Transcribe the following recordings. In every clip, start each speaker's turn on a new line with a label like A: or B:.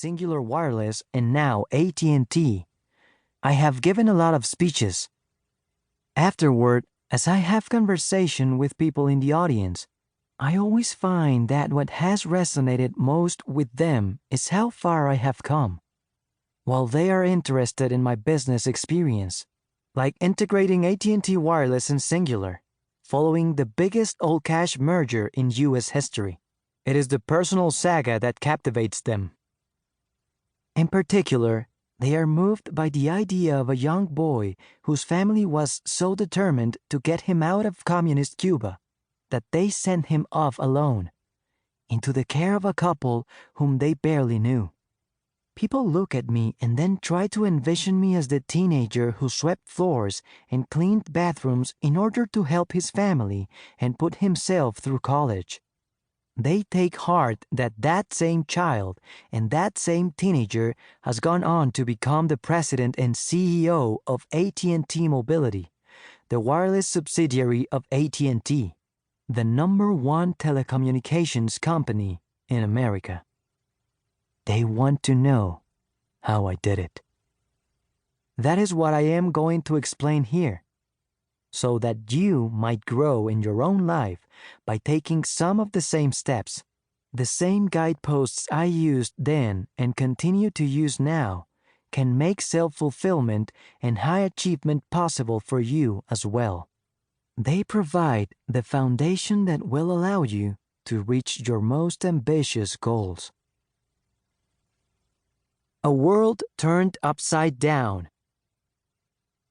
A: Singular Wireless, and now AT&T. I have given a lot of speeches. Afterward, as I have conversation with people in the audience, I always find that what has resonated most with them is how far I have come. While they are interested in my business experience, like integrating AT&T Wireless and Singular, following the biggest all-cash merger in U.S. history, it is the personal saga that captivates them. In particular, they are moved by the idea of a young boy whose family was so determined to get him out of communist Cuba that they sent him off alone into the care of a couple whom they barely knew. People look at me and then try to envision me as the teenager who swept floors and cleaned bathrooms in order to help his family and put himself through college. They take heart that that same child and that same teenager has gone on to become the president and CEO of AT&T Mobility, the wireless subsidiary of AT&T, the #1 telecommunications company in America. They want to know how I did it. That is what I am going to explain here, so that you might grow in your own life by taking some of the same steps, the same guideposts I used then and continue to use now can make self-fulfillment and high achievement possible for you as well. They provide the foundation that will allow you to reach your most ambitious goals. A world turned upside down.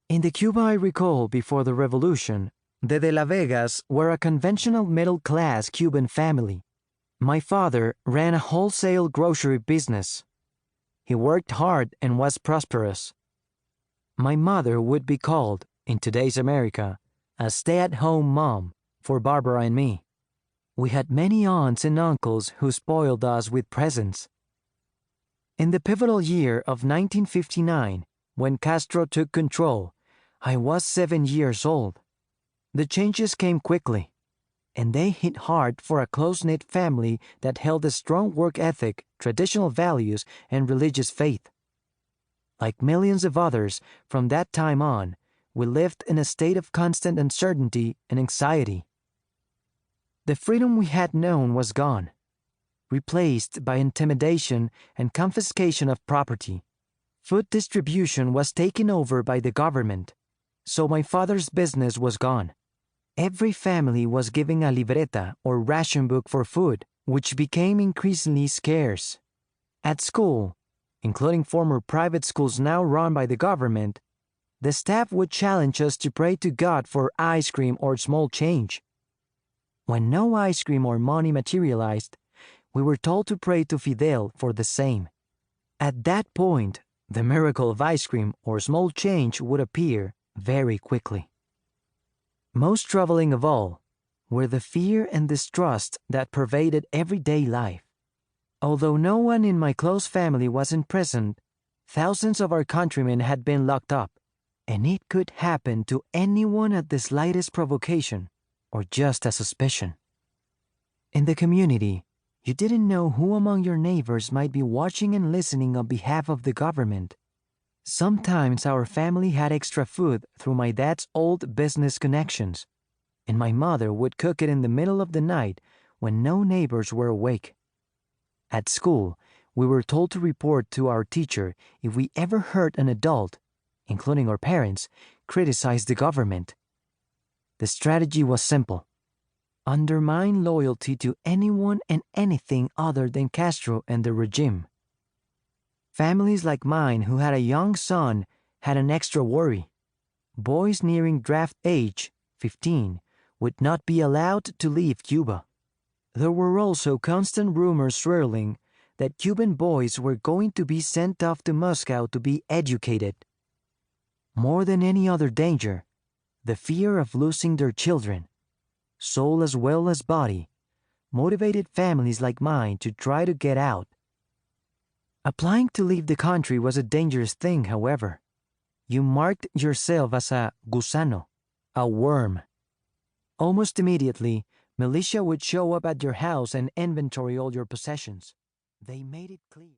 A: In the Cuba I recall before the revolution, the de la Vegas were a conventional middle-class Cuban family. My father ran a wholesale grocery business. He worked hard and was prosperous. My mother would be called, in today's America, a stay-at-home mom for Barbara and me. We had many aunts and uncles who spoiled us with presents. In the pivotal year of 1959, when Castro took control, I was 7 years old. The changes came quickly, and they hit hard for a close-knit family that held a strong work ethic, traditional values, and religious faith. Like millions of others from that time on, we lived in a state of constant uncertainty and anxiety. The freedom we had known was gone, replaced by intimidation and confiscation of property. Food distribution was taken over by the government, so my father's business was gone. Every family was given a libreta or ration book for food, which became increasingly scarce. At school, including former private schools now run by the government, the staff would challenge us to pray to God for ice cream or small change. When no ice cream or money materialized, we were told to pray to Fidel for the same. At that point, the miracle of ice cream or small change would appear very quickly. Most troubling of all were the fear and distrust that pervaded everyday life. Although no one in my close family was imprisoned, thousands of our countrymen had been locked up, and it could happen to anyone at the slightest provocation or just a suspicion. In the community, you didn't know who among your neighbors might be watching and listening on behalf of the government. Sometimes our family had extra food through my dad's old business connections, and my mother would cook it in the middle of the night when no neighbors were awake. At school, we were told to report to our teacher if we ever heard an adult, including our parents, criticize the government. The strategy was simple: undermine loyalty to anyone and anything other than Castro and the regime. Families like mine who had a young son had an extra worry. Boys nearing draft age, 15, would not be allowed to leave Cuba. There were also constant rumors swirling that Cuban boys were going to be sent off to Moscow to be educated. More than any other danger, the fear of losing their children, soul as well as body, motivated families like mine to try to get out. Applying to leave the country was a dangerous thing, however. You marked yourself as a gusano, a worm. Almost immediately, militia would show up at your house and inventory all your possessions. They made it clear.